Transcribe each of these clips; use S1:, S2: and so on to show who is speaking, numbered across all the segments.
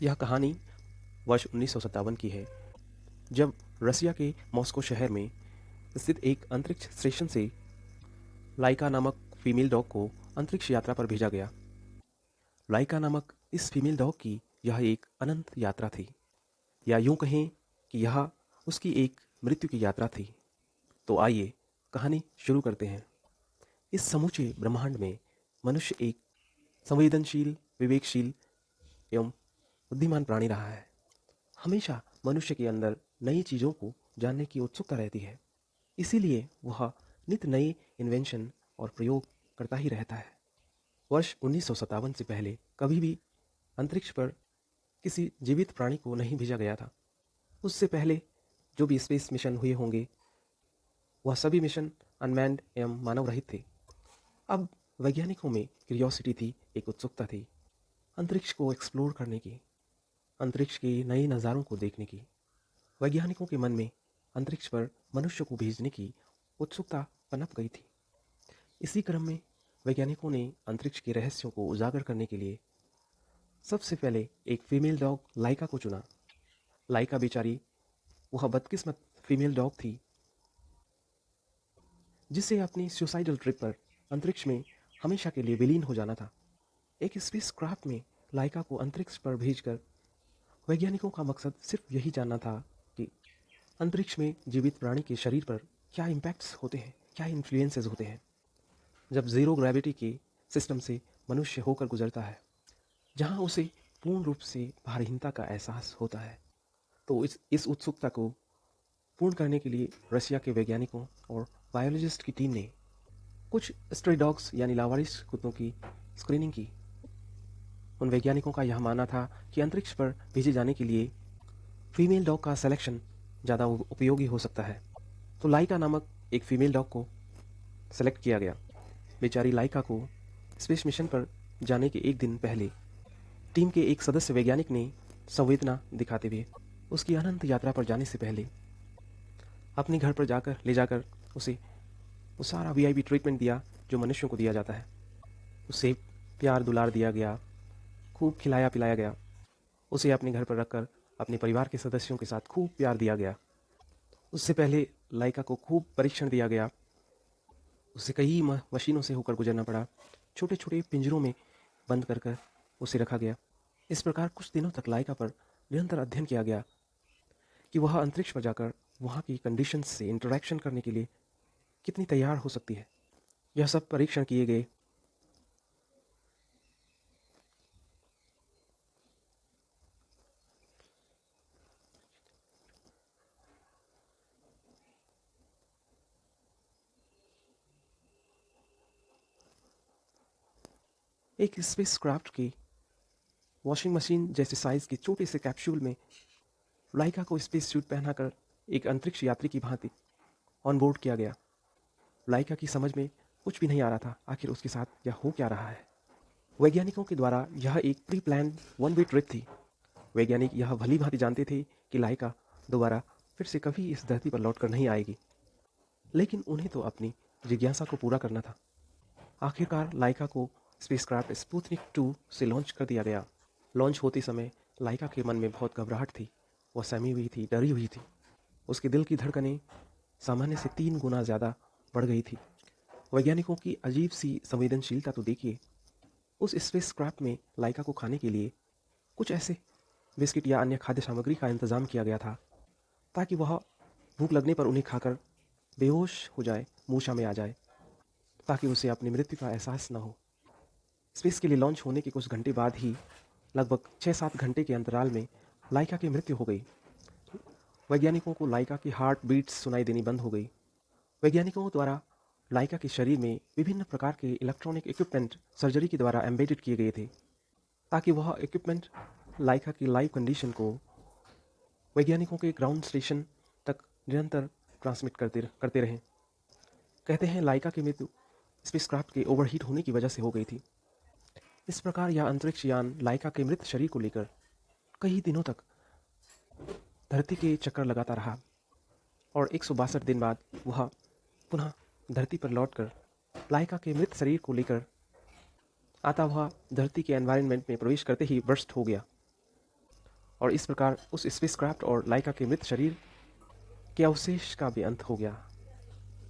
S1: यह कहानी वर्ष 1957 की है, जब रसिया के मॉस्को शहर में स्थित एक अंतरिक्ष स्टेशन से लाइका नामक फीमेल डॉग को अंतरिक्ष यात्रा पर भेजा गया। लाइका नामक इस फीमेल डॉग की यह एक अनंत यात्रा थी, या यूं कहें कि यह उसकी एक मृत्यु की यात्रा थी। तो आइए कहानी शुरू करते हैं। इस समूचे ब्रह्मांड में मनुष्य एक संवेदनशील, विवेकशील एवं बुद्धिमान प्राणी रहा है। हमेशा मनुष्य के अंदर नई चीज़ों को जानने की उत्सुकता रहती है, इसीलिए वह नित नए इन्वेंशन और प्रयोग करता ही रहता है। वर्ष 1957 से पहले कभी भी अंतरिक्ष पर किसी जीवित प्राणी को नहीं भेजा गया था। उससे पहले जो भी स्पेस मिशन हुए होंगे, वह सभी मिशन अनमैन्ड एवं मानव रहित थे। अब वैज्ञानिकों में क्यूरियोसिटी थी, एक उत्सुकता थी अंतरिक्ष को एक्सप्लोर करने की, अंतरिक्ष के नए नज़ारों को देखने की। वैज्ञानिकों के मन में अंतरिक्ष पर मनुष्य को भेजने की उत्सुकता पनप गई थी। इसी क्रम में वैज्ञानिकों ने अंतरिक्ष के रहस्यों को उजागर करने के लिए सबसे पहले एक फीमेल डॉग लाइका को चुना। लाइका बेचारी वह बदकिस्मत फीमेल डॉग थी जिसे अपनी सुसाइडल ट्रिप पर अंतरिक्ष में हमेशा के लिए विलीन हो जाना था। एक स्पेस क्राफ्ट में लाइका को अंतरिक्ष पर भेजकर वैज्ञानिकों का मकसद सिर्फ यही जानना था कि अंतरिक्ष में जीवित प्राणी के शरीर पर क्या इम्पैक्ट्स होते हैं, क्या इन्फ्लुएंसेस होते हैं जब ज़ीरो ग्रेविटी के सिस्टम से मनुष्य होकर गुजरता है, जहां उसे पूर्ण रूप से भारहीनता का एहसास होता है। तो इस उत्सुकता को पूर्ण करने के लिए रशिया के वैज्ञानिकों और बायोलॉजिस्ट की टीम ने कुछ स्ट्रे डॉग्स यानी लावारिस कुत्तों की स्क्रीनिंग की। उन वैज्ञानिकों का यह मानना था कि अंतरिक्ष पर भेजे जाने के लिए फीमेल डॉग का सिलेक्शन ज़्यादा उपयोगी हो सकता है। तो लाइका नामक एक फ़ीमेल डॉग को सेलेक्ट किया गया। बेचारी लाइका को स्पेस मिशन पर जाने के एक दिन पहले टीम के एक सदस्य वैज्ञानिक ने संवेदना दिखाते हुए उसकी अनंत यात्रा पर जाने से पहले अपने घर पर जाकर ले जाकर उसे वो सारा वीआईपी ट्रीटमेंट दिया जो मनुष्यों को दिया जाता है। उसे प्यार दुलार दिया गया, खूब खिलाया पिलाया गया। उसे अपने घर पर रखकर अपने परिवार के सदस्यों के साथ खूब प्यार दिया गया। उससे पहले लाइका को खूब परीक्षण दिया गया। उसे कई मशीनों से होकर गुजरना पड़ा। छोटे छोटे पिंजरों में बंद कर कर उसे रखा गया। इस प्रकार कुछ दिनों तक लाइका पर निरंतर अध्ययन किया गया कि वह अंतरिक्ष पर जाकर वहाँ की कंडीशंस से इंटरेक्शन करने के लिए कितनी तैयार हो सकती है। यह सब परीक्षण किए गए। एक स्पेस क्राफ्ट की वॉशिंग मशीन जैसे साइज के छोटे से कैप्सूल में लाइका को स्पेस सूट पहनाकर एक अंतरिक्ष यात्री की भांति ऑन बोर्ड किया गया। लाइका की समझ में कुछ भी नहीं आ रहा था, आखिर उसके साथ यह हो क्या रहा है। वैज्ञानिकों के द्वारा यह एक pre plan one way trip थी। वैज्ञानिक यह भली भांति जानते थे कि लाइका दोबारा फिर से कभी इस धरती पर लौट कर नहीं आएगी, लेकिन उन्हें तो अपनी जिज्ञासा को पूरा करना था। आखिरकार लाइका को स्पेसक्राफ्ट स्पुतनिक 2 से लॉन्च कर दिया गया। लॉन्च होते समय लाइका के मन में बहुत घबराहट थी। वह सहमी हुई थी, डरी हुई थी। उसके दिल की धड़कनें सामान्य से 3 गुना ज़्यादा बढ़ गई थी। वैज्ञानिकों की अजीब सी संवेदनशीलता तो देखिए। उस स्पेसक्राफ्ट में लाइका को खाने के लिए कुछ ऐसे बिस्किट या अन्य खाद्य सामग्री का इंतज़ाम किया गया था ताकि वह भूख लगने पर उन्हें खाकर बेहोश हो जाए, मूर्छा में आ जाए, ताकि उसे अपनी मृत्यु का एहसास न हो। स्पेस के लिए लॉन्च होने के कुछ घंटे बाद ही लगभग 6-7 घंटे के अंतराल में लाइका की मृत्यु हो गई। वैज्ञानिकों को लाइका की हार्ट बीट्स सुनाई देनी बंद हो गई। वैज्ञानिकों द्वारा लाइका के शरीर में विभिन्न प्रकार के इलेक्ट्रॉनिक इक्विपमेंट सर्जरी के द्वारा एम्बेडेड किए गए थे ताकि वह इक्विपमेंट लाइका की लाइव कंडीशन को वैज्ञानिकों के ग्राउंड स्टेशन तक निरंतर ट्रांसमिट करते रहें। कहते हैं लाइका की मृत्यु स्पेसक्राफ्ट के ओवरहीट होने की वजह से हो गई थी। इस प्रकार यह अंतरिक्ष यान लाइका के मृत शरीर को लेकर कई दिनों तक धरती के चक्कर लगाता रहा और 162 दिन बाद वह पुनः धरती पर लौटकर लाइका के मृत शरीर को लेकर आता हुआ धरती के एनवायरनमेंट में प्रवेश करते ही बर्स्ट हो गया। और इस प्रकार उस स्पेसक्राफ्ट और लाइका के मृत शरीर के अवशेष का भी अंत हो गया।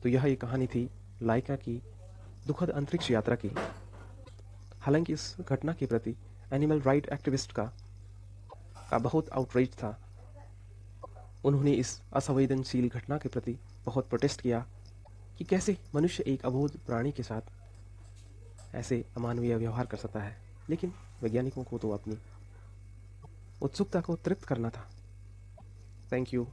S1: तो यह एक कहानी थी लाइका की दुखद अंतरिक्ष यात्रा की। हालांकि इस घटना के प्रति एनिमल राइट एक्टिविस्ट का बहुत आउटरीच था। उन्होंने इस असंवेदनशील घटना के प्रति बहुत प्रोटेस्ट किया कि कैसे मनुष्य एक अबोध प्राणी के साथ ऐसे अमानवीय व्यवहार कर सकता है। लेकिन वैज्ञानिकों को तो अपनी उत्सुकता को तृप्त करना था। Thank you.